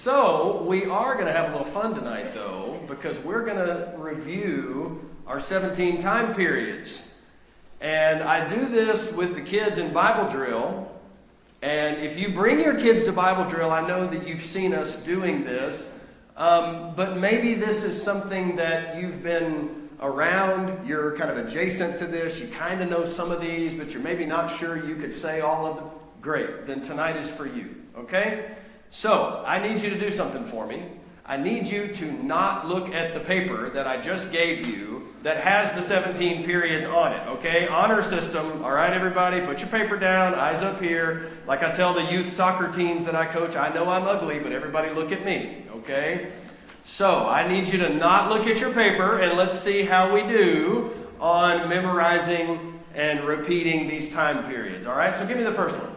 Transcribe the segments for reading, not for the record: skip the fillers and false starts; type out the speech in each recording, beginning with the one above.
So we are going to have a little fun tonight, though, because we're going to review our 17 time periods. And I do this with the kids in Bible drill. And if you bring your kids to Bible drill, I know that you've seen us doing this. But maybe this is something that you've been around. You're kind of adjacent to this. You kind of know some of these, but you're maybe not sure you could say all of them. Great. Then tonight is for you. Okay? So, I need you to do something for me. I need you to not look at the paper that I just gave you that has the 17 periods on it, okay? Honor system, all right, everybody? Put your paper down, eyes up here. Like I tell the youth soccer teams that I coach, I know I'm ugly, but everybody look at me, okay? So, I need you to not look at your paper, and let's see how we do on memorizing and repeating these time periods, all right? So, give me the first one.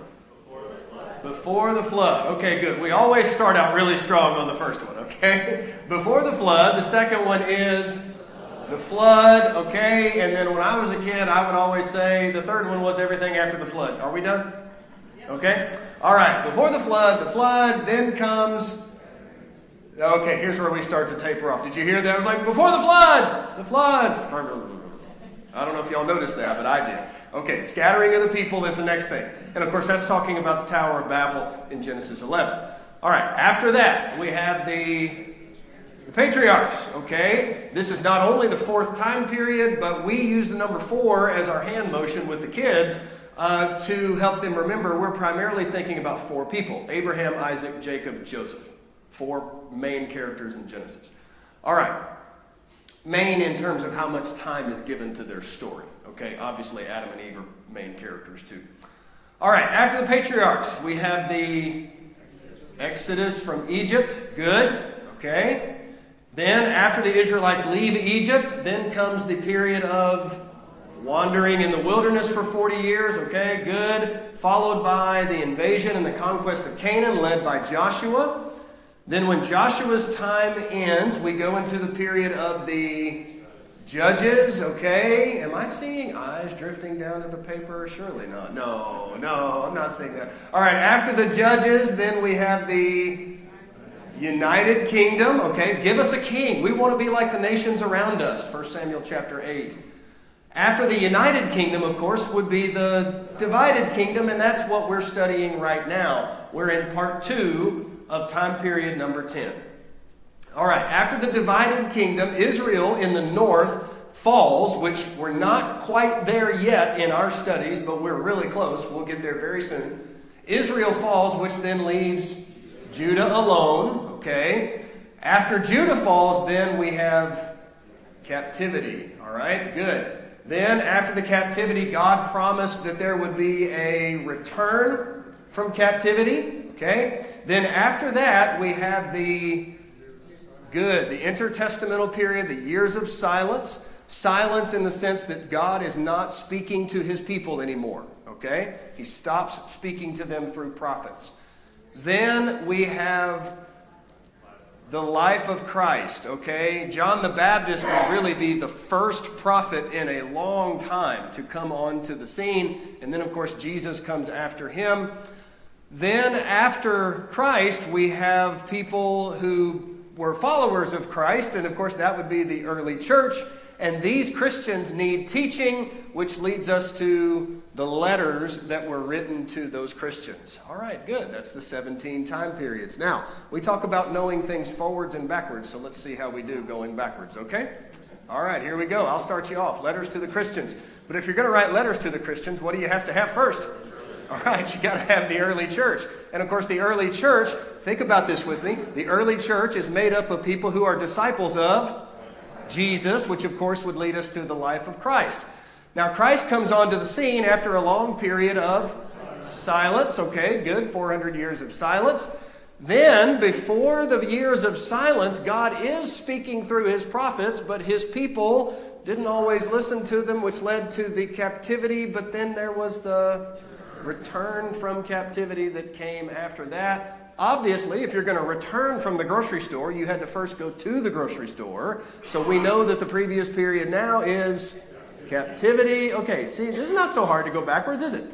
Before the flood. Okay, good. We always start out really strong on the first one, okay? Before the flood. The second one is the flood, okay? And then when I was a kid, I would always say the third one was everything after the flood. Are we done? Okay? All right. Before the flood, then comes... Okay, here's where we start to taper off. Did you hear that? I was like, before the flood! I don't know if y'all noticed that, but I did. Okay, scattering of the people is the next thing. And of course, that's talking about the Tower of Babel in Genesis 11. All right, after that, we have the patriarchs, okay? This is not only the fourth time period, but we use the number 4 as our hand motion with the kids to help them remember we're primarily thinking about 4 people. Abraham, Isaac, Jacob, Joseph. 4 main characters in Genesis. All right. Main in terms of how much time is given to their story. Okay, obviously Adam and Eve are main characters too. All right, after the patriarchs, we have the Exodus from Egypt. Good, okay. Then after the Israelites leave Egypt, then comes the period of wandering in the wilderness for 40 years. Okay, good. Followed by the invasion and the conquest of Canaan, led by Joshua. Then when Joshua's time ends, we go into the period of the Judges, okay? Am I seeing eyes drifting down to the paper? Surely not. No, I'm not seeing that. All right, after the Judges, then we have the United Kingdom, okay? Give us a king. We want to be like the nations around us, 1 Samuel chapter 8. After the United Kingdom, of course, would be the divided kingdom, and that's what we're studying right now. We're in part 2 of time period number 10. All right, after the divided kingdom, Israel in the north falls, which we're not quite there yet in our studies, but we're really close. We'll get there very soon. Israel falls, which then leaves Judah alone, okay? After Judah falls, then we have captivity, all right? Good. Then after the captivity, God promised that there would be a return from captivity, okay? Then after that, we have the intertestamental period, the years of silence. Silence in the sense that God is not speaking to his people anymore, okay? He stops speaking to them through prophets. Then we have the life of Christ, okay? John the Baptist will really be the first prophet in a long time to come onto the scene. And then, of course, Jesus comes after him. Then after Christ, we have people who were followers of Christ, and of course that would be the early church. And these Christians need teaching, which leads us to the letters that were written to those Christians. All right, good. That's the 17 time periods. Now, we talk about knowing things forwards and backwards, so let's see how we do going backwards, okay? All right, here we go. I'll start you off. Letters to the Christians. But if you're going to write letters to the Christians, what do you have to have first? All right, you got to have the early church. And of course, the early church, think about this with me. The early church is made up of people who are disciples of Jesus, which of course would lead us to the life of Christ. Now, Christ comes onto the scene after a long period of silence. Okay, good, 400 years of silence. Then, before the years of silence, God is speaking through his prophets, but his people didn't always listen to them, which led to the captivity. But then there was the return from captivity that came after that. Obviously, if you're going to return from the grocery store, you had to first go to the grocery store. So we know that the previous period now is captivity. Okay, see, this is not so hard to go backwards, is it?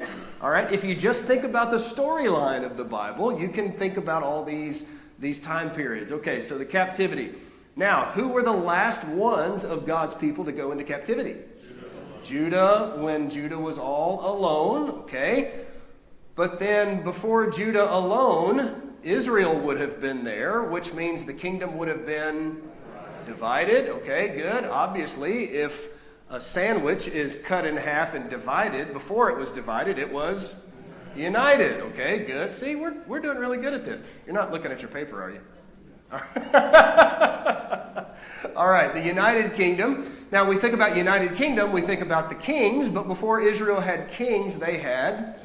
All right, if you just think about the storyline of the Bible, you can think about all these these time periods. Okay, so the captivity. Now, who were the last ones of God's people to go into captivity? Judah, when Judah was all alone, okay? But then before Judah alone, Israel would have been there, which means the kingdom would have been divided. Okay, good. Obviously, if a sandwich is cut in half and divided, before it was divided, it was united. Okay, good. See, we're doing really good at this. You're not looking at your paper, are you? All right, the United Kingdom. Now, we think about United Kingdom, we think about the kings, but before Israel had kings, they had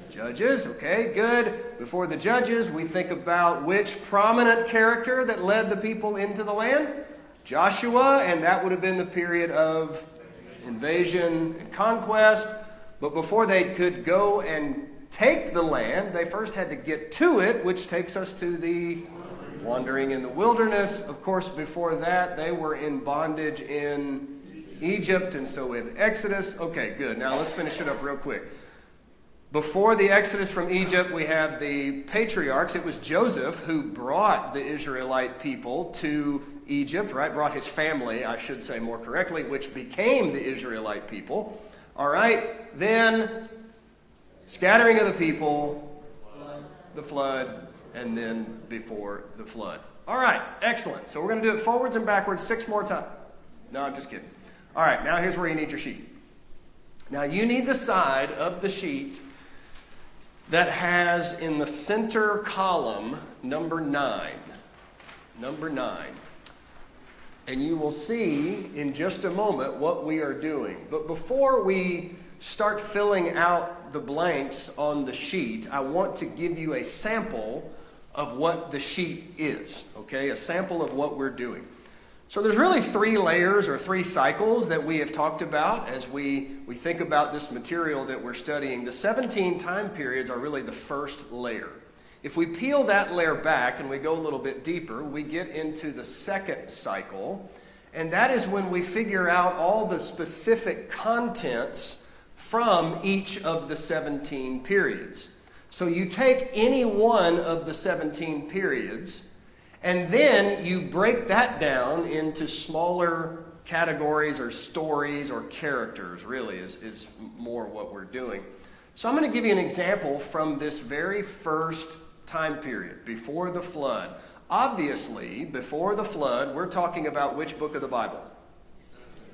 judges. Okay, good. Before the judges, we think about which prominent character that led the people into the land? Joshua, and that would have been the period of invasion and conquest. But before they could go and take the land, they first had to get to it, which takes us to the wandering in the wilderness. Of course, before that, they were in bondage in Egypt, and so in Exodus. Okay, good. Now let's finish it up real quick. Before the Exodus from Egypt, we have the patriarchs. It was Joseph who brought the Israelite people to Egypt, right? Brought his family, I should say more correctly, which became the Israelite people. All right, then scattering of the people, the flood, and then before the flood. All right, excellent. So we're going to do it forwards and backwards 6 more times. No, I'm just kidding. All right, now here's where you need your sheet. Now you need the side of the sheet that has in the center column number 9. Number 9. And you will see in just a moment what we are doing. But before we start filling out the blanks on the sheet, I want to give you a sample of what the sheet is, okay? A sample of what we're doing. So there's really 3 layers or 3 cycles that we have talked about as we think about this material that we're studying. The 17 time periods are really the first layer. If we peel that layer back and we go a little bit deeper, we get into the second cycle, and that is when we figure out all the specific contents from each of the 17 periods. So you take any one of the 17 periods, and then you break that down into smaller categories or stories or characters, really, is more what we're doing. So I'm going to give you an example from this very first time period, before the flood. Obviously, before the flood, we're talking about which book of the Bible?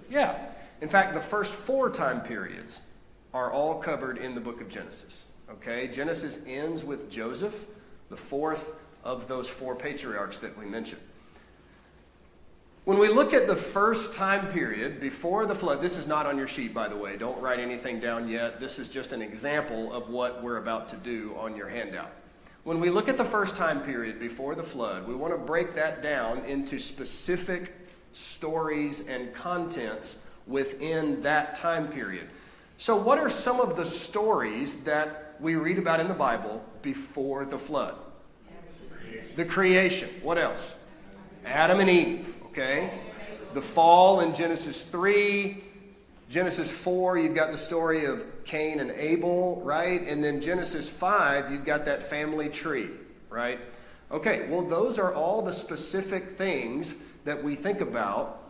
Yeah. In fact, the first 4 time periods are all covered in the book of Genesis. Okay? Genesis ends with Joseph, the 4th of those 4 patriarchs that we mentioned. When we look at the first time period before the flood, this is not on your sheet, by the way. Don't write anything down yet. This is just an example of what we're about to do on your handout. When we look at the first time period before the flood, we want to break that down into specific stories and contents within that time period. So what are some of the stories that we read about in the Bible before the flood? The creation. What else? Adam and Eve, okay? The fall in Genesis 3. Genesis 4, you've got the story of Cain and Abel, right? And then Genesis 5, you've got that family tree, right? Okay, well, those are all the specific things that we think about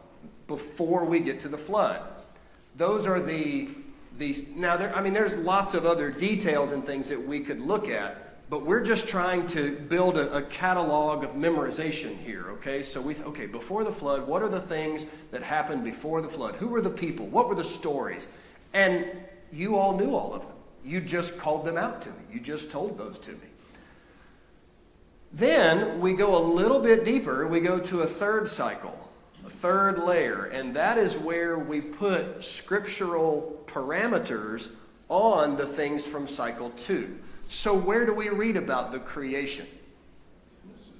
before we get to the flood. Those are now, there's lots of other details and things that we could look at, but we're just trying to build a catalog of memorization here, okay? So before the flood, what are the things that happened before the flood? Who were the people? What were the stories? And you all knew all of them. You just called them out to me. You just told those to me. Then we go a little bit deeper. We go to a third cycle, a third layer, and that is where we put scriptural parameters on the things from cycle 2. So where do we read about the creation?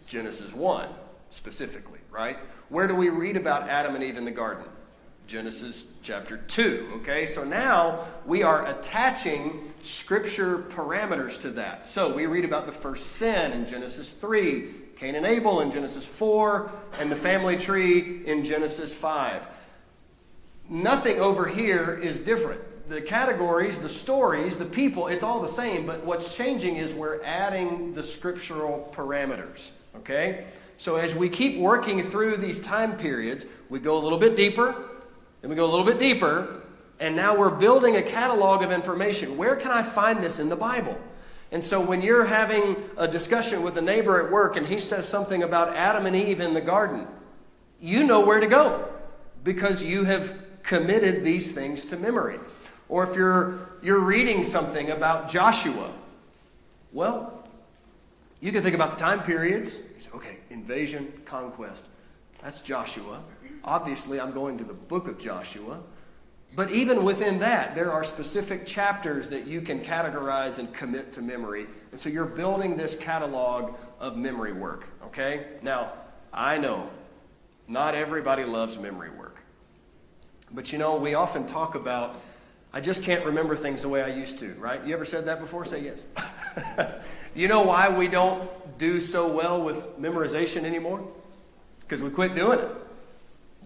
Genesis 1, specifically, right? Where do we read about Adam and Eve in the garden? Genesis chapter 2, okay? So now we are attaching scripture parameters to that. So we read about the first sin in Genesis 3, Cain and Abel in Genesis 4, and the family tree in Genesis 5. Nothing over here is different. the categories, the stories, the people, it's all the same, but what's changing is we're adding the scriptural parameters, okay? So as we keep working through these time periods, we go a little bit deeper, then we go a little bit deeper, and now we're building a catalog of information. Where can I find this in the Bible? And so when you're having a discussion with a neighbor at work and he says something about Adam and Eve in the garden, you know where to go because you have committed these things to memory. Or if you're reading something about Joshua, well, you can think about the time periods. You say, okay, invasion, conquest. That's Joshua. Obviously, I'm going to the book of Joshua. But even within that, there are specific chapters that you can categorize and commit to memory. And so you're building this catalog of memory work, okay? Now, I know not everybody loves memory work. But you know, we often talk about, I just can't remember things the way I used to, right? You ever said that before? Say yes. You know why we don't do so well with memorization anymore? Because we quit doing it.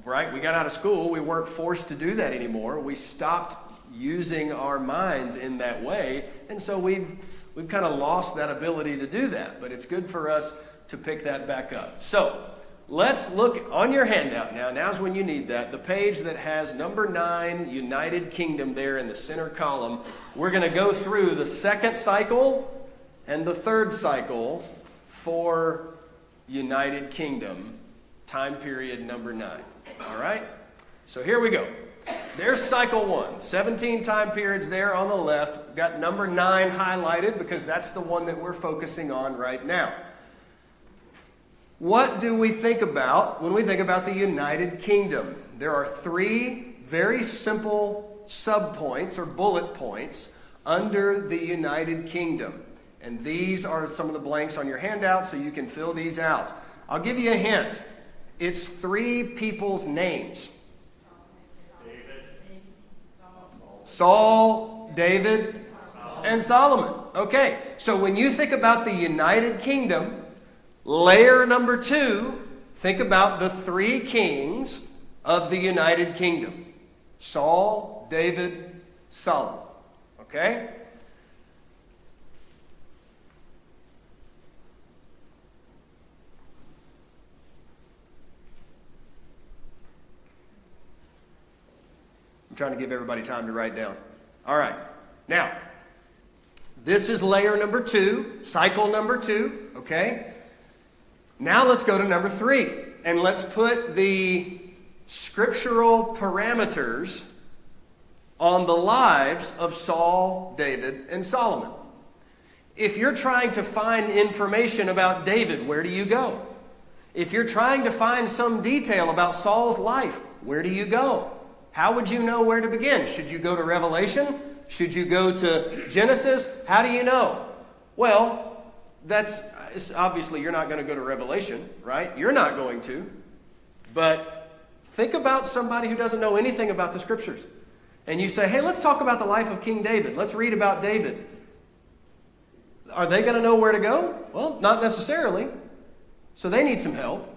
Right? We got out of school. We weren't forced to do that anymore. We stopped using our minds in that way. And so we've kind of lost that ability to do that. But it's good for us to pick that back up. So let's look on your handout now. Now's when you need that. The page that has number 9, United Kingdom there in the center column. We're going to go through the second cycle and the third cycle for United Kingdom, time period number 9. All right? So here we go. There's cycle 1. 17 time periods there on the left. We've got number 9 highlighted because that's the one that we're focusing on right now. What do we think about when we think about the United Kingdom? There are 3 very simple subpoints or bullet points under the United Kingdom. And these are some of the blanks on your handout so you can fill these out. I'll give you a hint. It's 3 people's names. Saul, David, and Solomon. Okay, so when you think about the United Kingdom, layer number 2, think about the 3 kings of the United Kingdom. Saul, David, Solomon. Okay? Trying to give everybody time to write down. All right. Now, this is layer number 2, cycle number 2, okay? Now let's go to number 3, and let's put the scriptural parameters on the lives of Saul, David, and Solomon. If you're trying to find information about David, where do you go? If you're trying to find some detail about Saul's life, where do you go? How would you know where to begin? Should you go to Revelation? Should you go to Genesis? How do you know? Well, obviously you're not going to go to Revelation, right? You're not going to. But think about somebody who doesn't know anything about the Scriptures. And you say, hey, let's talk about the life of King David. Let's read about David. Are they going to know where to go? Well, not necessarily. So they need some help.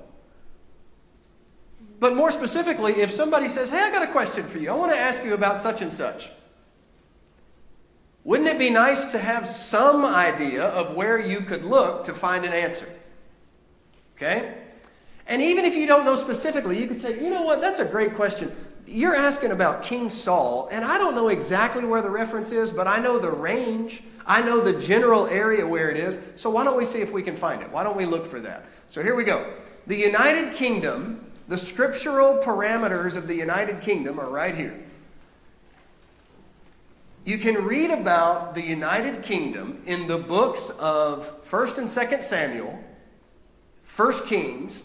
But more specifically, if somebody says, hey, I got a question for you. I want to ask you about such and such. Wouldn't it be nice to have some idea of where you could look to find an answer? Okay? And even if you don't know specifically, you could say, you know what, that's a great question. You're asking about King Saul, and I don't know exactly where the reference is, but I know the range. I know the general area where it is. So why don't we see if we can find it? Why don't we look for that? So here we go. The United Kingdom. The scriptural parameters of the United Kingdom are right here. You can read about the United Kingdom in the books of 1st and 2nd Samuel, 1st Kings,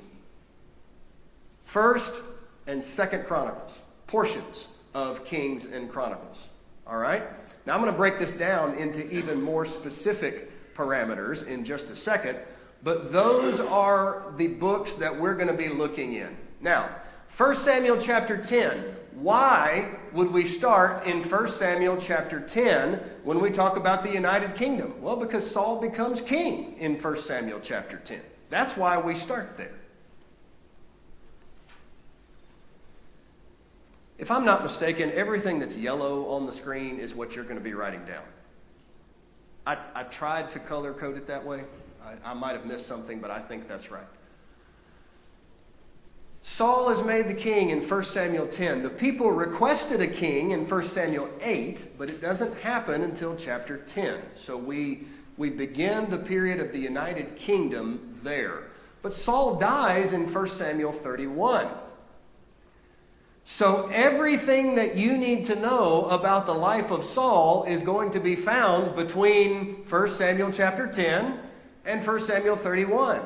1st and 2nd Chronicles, portions of Kings and Chronicles. All right? Now I'm going to break this down into even more specific parameters in just a second, but those are the books that we're going to be looking in. Now, 1 Samuel chapter 10. Why would we start in 1 Samuel chapter 10 when we talk about the United Kingdom? Well, because Saul becomes king in 1 Samuel chapter 10. That's why we start there. If I'm not mistaken, everything that's yellow on the screen is what you're going to be writing down. I tried to color code it that way. I might have missed something, but I think that's right. Saul is made the king in 1 Samuel 10. The people requested a king in 1 Samuel 8, but it doesn't happen until chapter 10. So we begin the period of the United Kingdom there. But Saul dies in 1 Samuel 31. So everything that you need to know about the life of Saul is going to be found between 1 Samuel chapter 10 and 1 Samuel 31.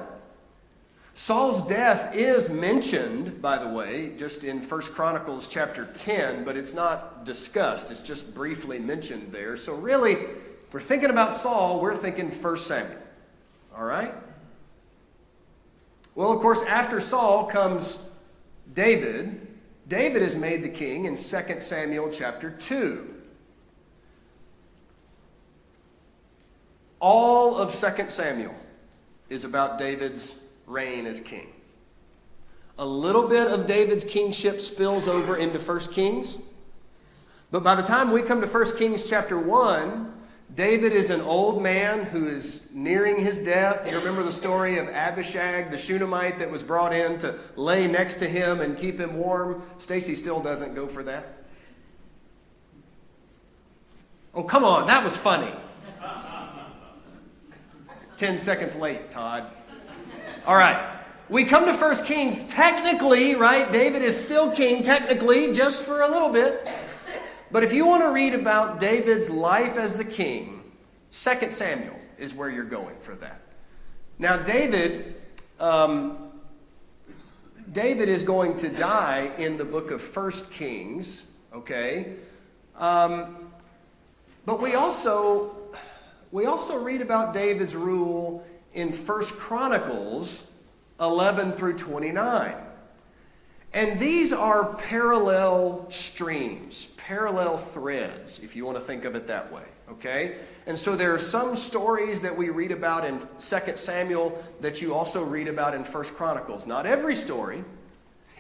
Saul's death is mentioned, by the way, just in 1 Chronicles chapter 10, but it's not discussed. It's just briefly mentioned there. So really, if we're thinking about Saul, we're thinking 1 Samuel. All right? Well, of course, after Saul comes David. David is made the king in 2 Samuel chapter 2. All of 2 Samuel is about David's reign as king. A little bit of David's kingship spills over into 1 Kings. But by the time we come to 1 Kings chapter 1, David is an old man who is nearing his death. You remember the story of Abishag, the Shunammite that was brought in to lay next to him and keep him warm? Stacy still doesn't go for that. Oh, come on, that was funny. 10 seconds late, Todd. All right. We come to 1 Kings. Technically, right, David is still king, technically, just for a little bit. But if you want to read about David's life as the king, 2 Samuel is where you're going for that. Now, David is going to die in the book of 1 Kings, okay? But we also read about David's rule in 1 Chronicles 11 through 29. And these are parallel streams, parallel threads, if you want to think of it that way, okay? And so there are some stories that we read about in 2 Samuel that you also read about in 1 Chronicles. Not every story.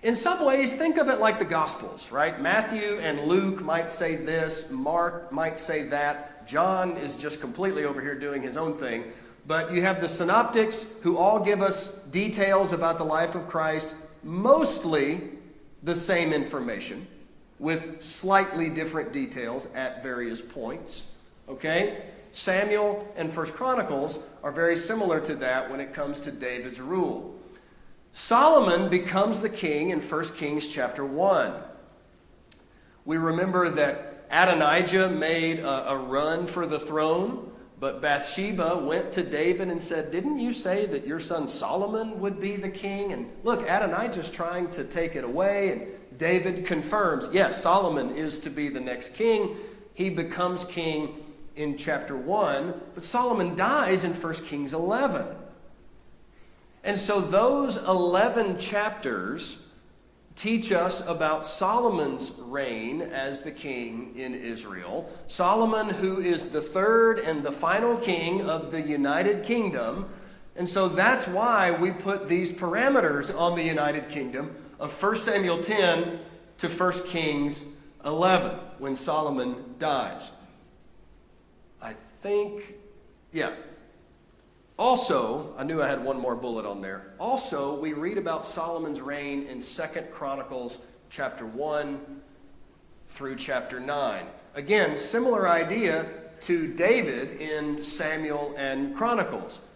In some ways, think of it like the Gospels, right? Matthew and Luke might say this, Mark might say that, John is just completely over here doing his own thing. But you have the synoptics who all give us details about the life of Christ, mostly the same information with slightly different details at various points. Okay? Samuel and 1 Chronicles are very similar to that when it comes to David's rule. Solomon becomes the king in 1 Kings chapter 1. We remember that Adonijah made a run for the throne. But Bathsheba went to David and said, "Didn't you say that your son Solomon would be the king?" And look, Adonijah's trying to take it away. And David confirms, yes, Solomon is to be the next king. He becomes king in chapter 1. But Solomon dies in 1 Kings 11. And so those 11 chapters teach us about Solomon's reign as the king in Israel. Solomon, who is the third and the final king of the United Kingdom. And so that's why we put these parameters on the United Kingdom of 1 Samuel 10 to 1 Kings 11 when Solomon dies. I think, yeah. Also, I knew I had one more bullet on there. Also, we read about Solomon's reign in 2 Chronicles chapter 1 through chapter 9. Again, similar idea to David in Samuel and Chronicles.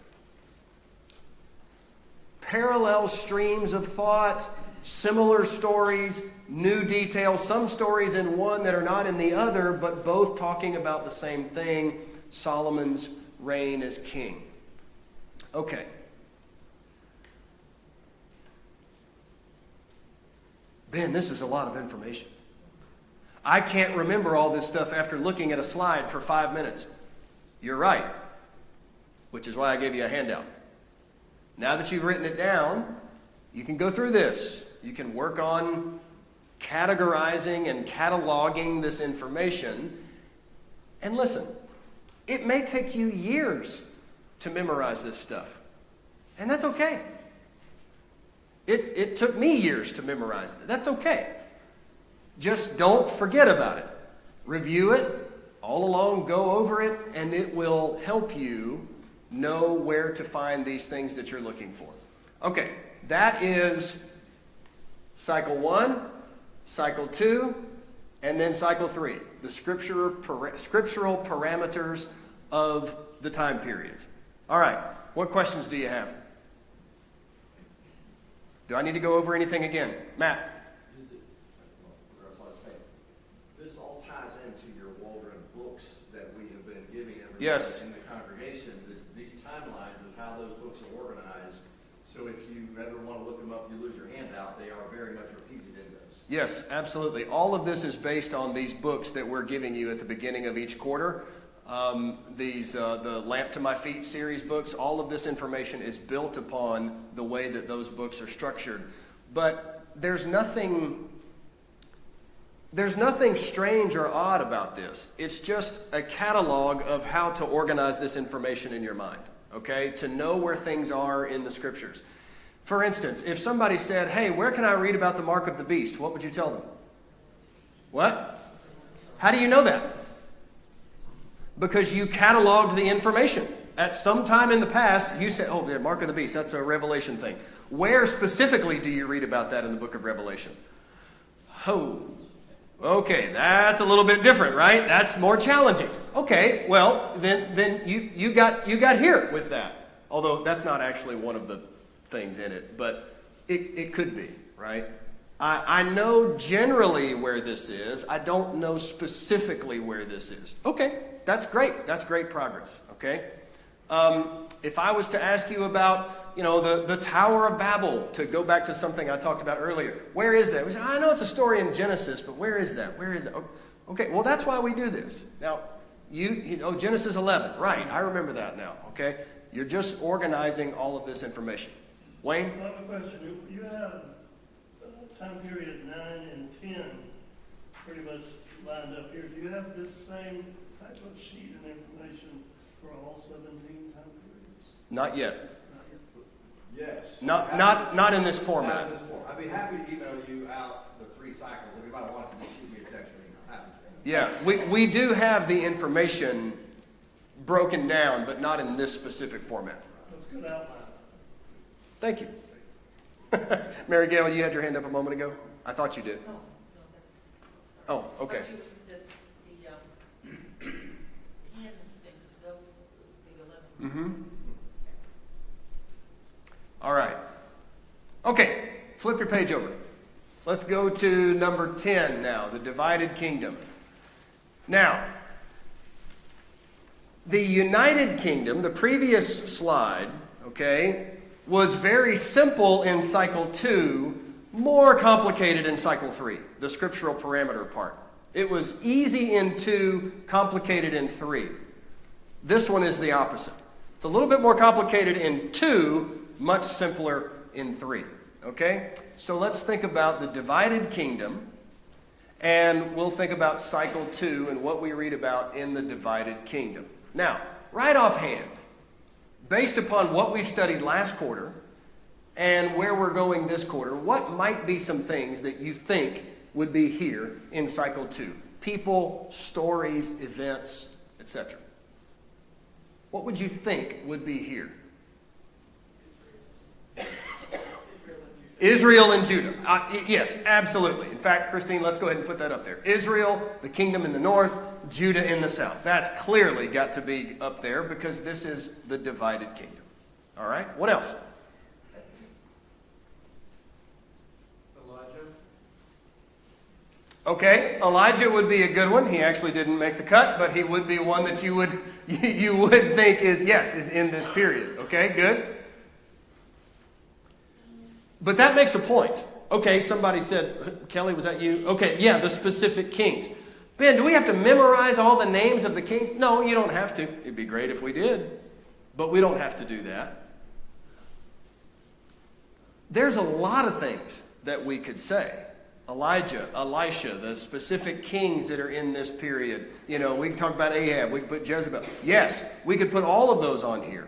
Parallel streams of thought, similar stories, new details, some stories in one that are not in the other, but both talking about the same thing, Solomon's reign as king. Okay. Ben, this is a lot of information. I can't remember all this stuff after looking at a slide for 5 minutes. You're right, which is why I gave you a handout. Now that you've written it down, you can go through this. You can work on categorizing and cataloging this information. And listen, it may take you years to memorize this stuff. And that's okay. It took me years to memorize it. That's okay. Just don't forget about it. Review it all along, go over it, and it will help you know where to find these things that you're looking for. Okay, that is cycle 1, cycle 2, and then cycle 3, the scriptural parameters of the time periods. All right, what questions do you have? Do I need to go over anything again? Matt? This all ties into your Waldron books that we have been giving everybody Yes. in the congregation, these timelines of how those books are organized. So if you ever want to look them up, you lose your handout, they are very much repeated in those. Yes, absolutely. All of this is based on these books that we're giving you at the beginning of each quarter. The Lamp to My Feet series books, all of this information is built upon the way that those books are structured. But there's nothing strange or odd about this. It's just a catalog of how to organize this information in your mind, okay? To know where things are in the scriptures. For instance, if somebody said, hey, where can I read about the mark of the beast? What would you tell them? What? How do you know that? Because you cataloged the information. At some time in the past, you said, oh, yeah, mark of the beast, that's a Revelation thing. Where specifically do you read about that in the book of Revelation? Oh, okay, that's a little bit different, right? That's more challenging. Okay, well, then you got here with that. Although that's not actually one of the things in it, but it could be, right? I know generally where this is. I don't know specifically where this is. Okay, that's great. That's great progress, okay? If I was to ask you about, the Tower of Babel, to go back to something I talked about earlier, where is that? We say, I know it's a story in Genesis, but where is that? Where is that? Okay, well, that's why we do this. Now, Genesis 11, right, I remember that now, okay? You're just organizing all of this information. Wayne? I have a question. You have time period 9 and 10 pretty much lined up here. Do you have this same type of sheet and information for all 17 time periods? Not yet. Yes. Not in this format. Not in this form. I'd be happy to email you out the 3 cycles. If anybody wants to, shoot me a text or email. Happy to. Yeah, we do have the information broken down, but not in this specific format. That's a good outline. Thank you. Mary Gail, you had your hand up a moment ago? I thought you did. No, that's. Oh, okay. The hand things to go for the 11. Mm-hmm. All right. Okay, flip your page over. Let's go to number 10 now, the divided kingdom. Now, the United Kingdom, the previous slide, okay, was very simple in cycle 2, more complicated in cycle 3, the scriptural parameter part. It was easy in 2, complicated in 3. This one is the opposite. It's a little bit more complicated in 2, much simpler in 3. Okay? So let's think about the divided kingdom, and we'll think about cycle 2 and what we read about in the divided kingdom. Now, right offhand, based upon what we've studied last quarter and where we're going this quarter, what might be some things that you think would be here in cycle 2? People, stories, events, etc. What would you think would be here? Israel and Judah. Yes, absolutely. In fact, Christine, let's go ahead and put that up there. Israel, the kingdom in the north, Judah in the south. That's clearly got to be up there because this is the divided kingdom. All right, what else? Elijah. Okay, Elijah would be a good one. He actually didn't make the cut, but he would be one that you would think is in this period. Okay, good. But that makes a point. Okay, somebody said, Kelly, was that you? Okay, yeah, the specific kings. Ben, do we have to memorize all the names of the kings? No, you don't have to. It'd be great if we did, but we don't have to do that. There's a lot of things that we could say. Elijah, Elisha, the specific kings that are in this period. We can talk about Ahab, we can put Jezebel. Yes, we could put all of those on here.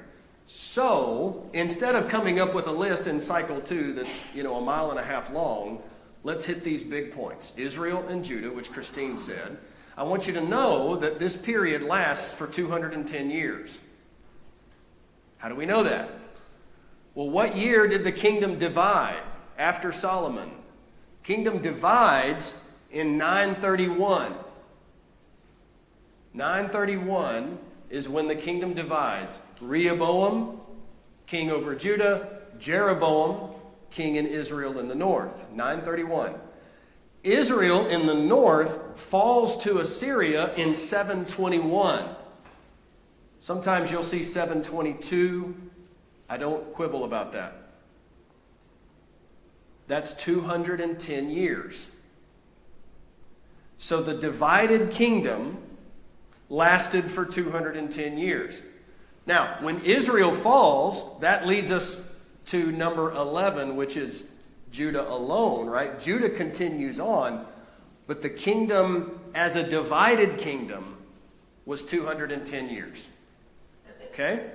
So, instead of coming up with a list in cycle 2 that's, a mile and a half long, let's hit these big points. Israel and Judah, which Christine said. I want you to know that this period lasts for 210 years. How do we know that? Well, what year did the kingdom divide after Solomon? Kingdom divides in 931. 931 is when the kingdom divides. Rehoboam, king over Judah. Jeroboam, king in Israel in the north. 931. Israel in the north falls to Assyria in 721. Sometimes you'll see 722. I don't quibble about that. That's 210 years. So the divided kingdom lasted for 210 years. Now, when Israel falls, that leads us to number 11, which is Judah alone, right? Judah continues on, but the kingdom as a divided kingdom was 210 years. Okay?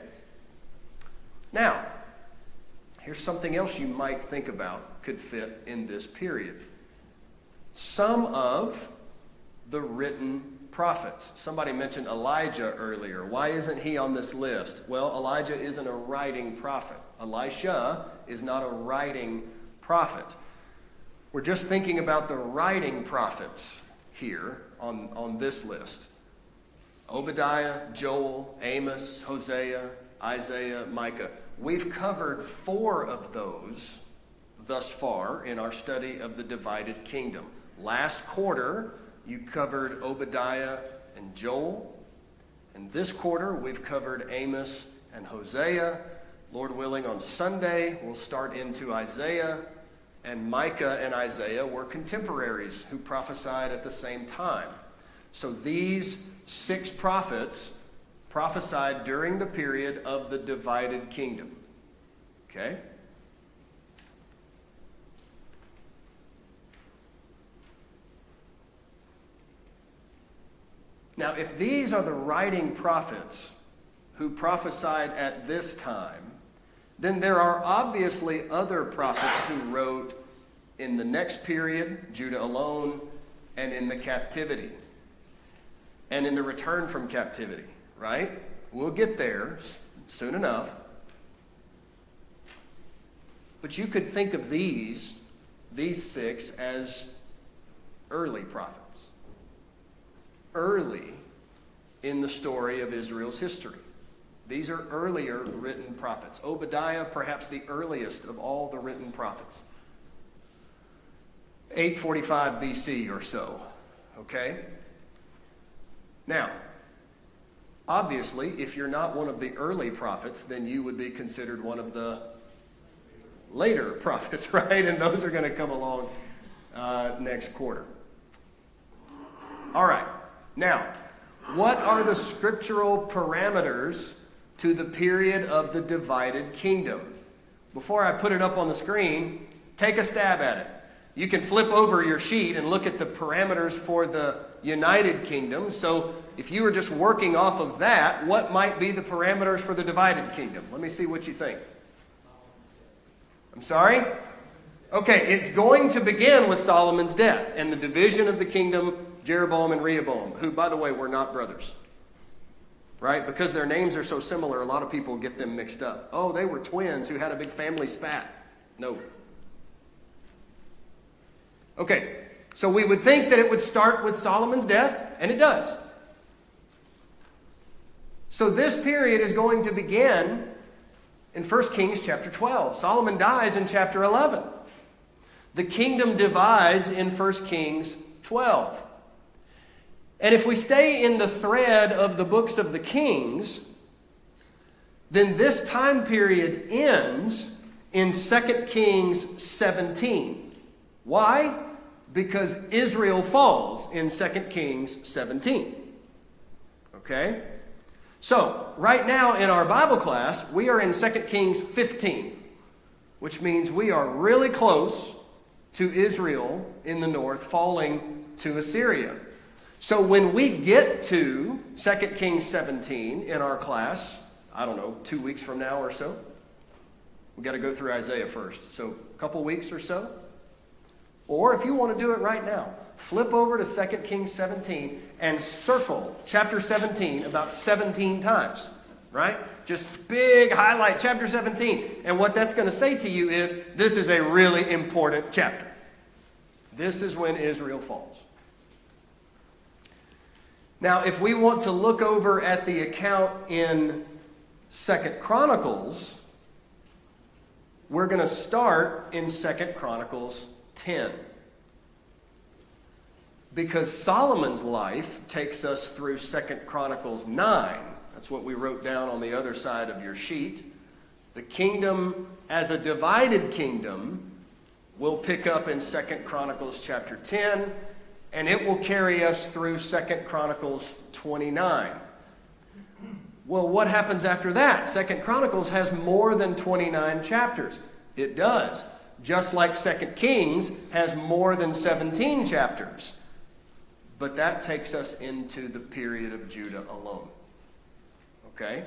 Now, here's something else you might think about could fit in this period. Some of the written prophets. Somebody mentioned Elijah earlier. Why isn't he on this list? Well, Elijah isn't a writing prophet. Elisha is not a writing prophet. We're just thinking about the writing prophets here on this list. Obadiah, Joel, Amos, Hosea, Isaiah, Micah. We've covered 4 of those thus far in our study of the divided kingdom. Last quarter, you covered Obadiah and Joel. And this quarter, we've covered Amos and Hosea. Lord willing, on Sunday, we'll start into Isaiah. And Micah and Isaiah were contemporaries who prophesied at the same time. So these 6 prophets prophesied during the period of the divided kingdom. Okay? Now, if these are the writing prophets who prophesied at this time, then there are obviously other prophets who wrote in the next period, Judah alone, and in the captivity, and in the return from captivity, right? We'll get there soon enough. But you could think of these 6 as early prophets. Early in the story of Israel's history. These are earlier written prophets. Obadiah, perhaps the earliest of all the written prophets. 845 BC or so. Okay? Now, obviously, if you're not one of the early prophets, then you would be considered one of the later prophets, right? And those are going to come along next quarter. All right. Now, what are the scriptural parameters to the period of the divided kingdom? Before I put it up on the screen, take a stab at it. You can flip over your sheet and look at the parameters for the united kingdom. So if you were just working off of that, what might be the parameters for the divided kingdom? Let me see what you think. I'm sorry? Okay, it's going to begin with Solomon's death and the division of the kingdom, Jeroboam and Rehoboam, who, by the way, were not brothers. Right? Because their names are so similar, a lot of people get them mixed up. Oh, they were twins who had a big family spat. No. Okay, so we would think that it would start with Solomon's death, and it does. So this period is going to begin in 1 Kings chapter 12. Solomon dies in chapter 11. The kingdom divides in 1 Kings 12. And if we stay in the thread of the books of the Kings, then this time period ends in 2 Kings 17. Why? Because Israel falls in 2 Kings 17. Okay? So, right now in our Bible class, we are in 2 Kings 15, which means we are really close to Israel in the north falling to Assyria. So when we get to 2 Kings 17 in our class, I don't know, 2 weeks from now or so, we've got to go through Isaiah first. So a couple weeks or so. Or if you want to do it right now, flip over to 2 Kings 17 and circle chapter 17 about 17 times, right? Just big highlight chapter 17. And what that's going to say to you is, this is a really important chapter. This is when Israel falls. Now, if we want to look over at the account in 2 Chronicles, we're going to start in 2 Chronicles 10. Because Solomon's life takes us through 2 Chronicles 9. That's what we wrote down on the other side of your sheet. The kingdom as a divided kingdom will pick up in 2 Chronicles chapter 10, and it will carry us through 2 Chronicles 29. Well, what happens after that? 2 Chronicles has more than 29 chapters. It does. Just like 2 Kings has more than 17 chapters. But that takes us into the period of Judah alone. Okay?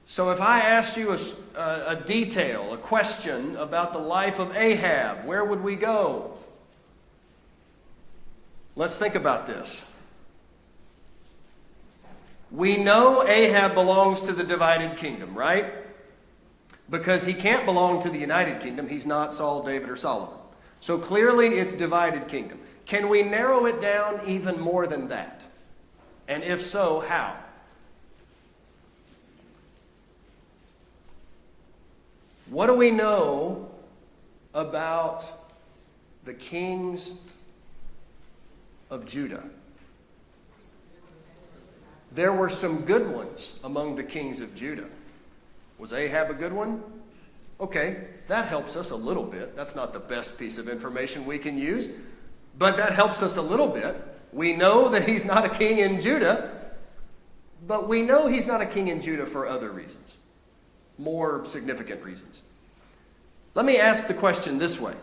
So if I asked you a detail, a question about the life of Ahab, where would we go? Let's think about this. We know Ahab belongs to the divided kingdom, right? Because he can't belong to the united kingdom. He's not Saul, David, or Solomon. So clearly it's divided kingdom. Can we narrow it down even more than that? And if so, how? What do we know about the kings of Judah? There were some good ones among the kings of Judah. Was Ahab a good one? Okay, that helps us a little bit. That's not the best piece of information we can use, but that helps us a little bit. We know that he's not a king in Judah, but we know he's not a king in Judah for other reasons, more significant reasons. Let me ask the question this way.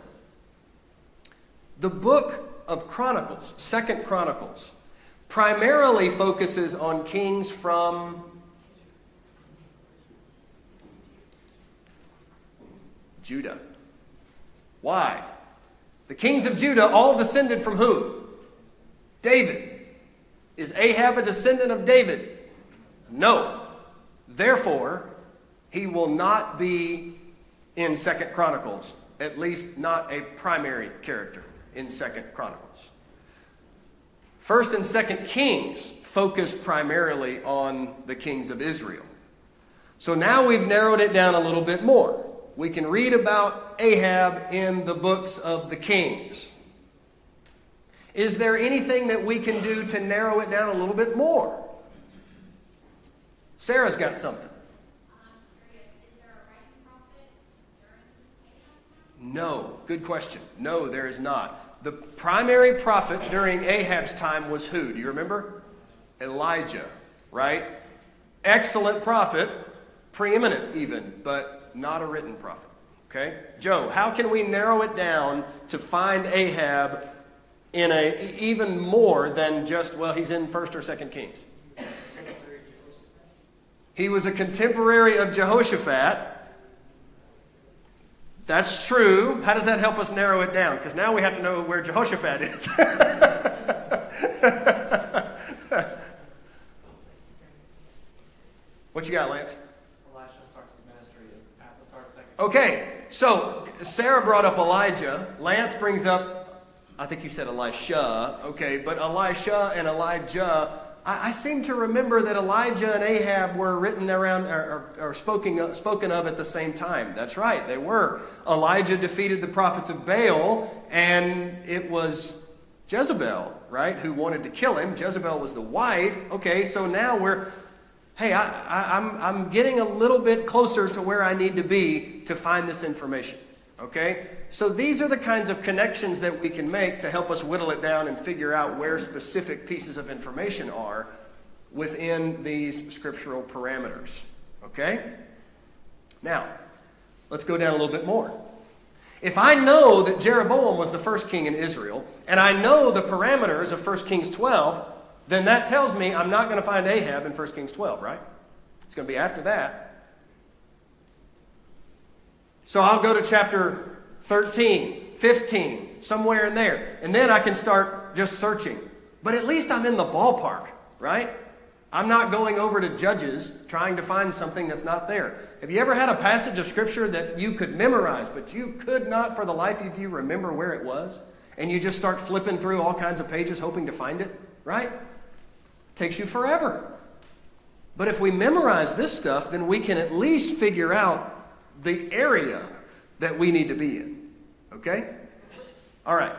The book of Chronicles, 2 Chronicles, primarily focuses on kings from Judah. Why? The kings of Judah all descended from whom? David. Is Ahab a descendant of David? No. Therefore, he will not be in 2 Chronicles, at least not a primary character in 2 Chronicles. 1 and 2 Kings focus primarily on the kings of Israel. So now we've narrowed it down a little bit more. We can read about Ahab in the books of the Kings. Is there anything that we can do to narrow it down a little bit more? Sarah's got something. I'm curious, is there a writing prophet during Ahab's time? No. Good question. No, there is not. The primary prophet during Ahab's time was who? Do you remember? Elijah, right? Excellent prophet, preeminent even, but not a written prophet. Okay? Joe, how can we narrow it down to find Ahab in a even more than just, well, he's in 1 or 2 Kings? He was a contemporary of Jehoshaphat. That's true. How does that help us narrow it down? Because now we have to know where Jehoshaphat is. What you got, Lance? Elisha starts his ministry at the start of 2 Kings. Okay, so Sarah brought up Elijah. Lance brings up, I think you said Elisha. Okay, but Elisha and Elijah, I seem to remember that Elijah and Ahab were written around or spoken of at the same time. That's right, they were. Elijah defeated the prophets of Baal, and it was Jezebel, right, who wanted to kill him. Jezebel was the wife. Okay, so now I'm getting a little bit closer to where I need to be to find this information. Okay? So these are the kinds of connections that we can make to help us whittle it down and figure out where specific pieces of information are within these scriptural parameters. Okay? Now, let's go down a little bit more. If I know that Jeroboam was the first king in Israel, and I know the parameters of 1 Kings 12, then that tells me I'm not going to find Ahab in 1 Kings 12, right? It's going to be after that. So I'll go to chapter 13, 15, somewhere in there. And then I can start just searching. But at least I'm in the ballpark, right? I'm not going over to Judges trying to find something that's not there. Have you ever had a passage of Scripture that you could memorize, but you could not for the life of you remember where it was? And you just start flipping through all kinds of pages hoping to find it, right? It takes you forever. But if we memorize this stuff, then we can at least figure out the area that we need to be in. Okay? All right.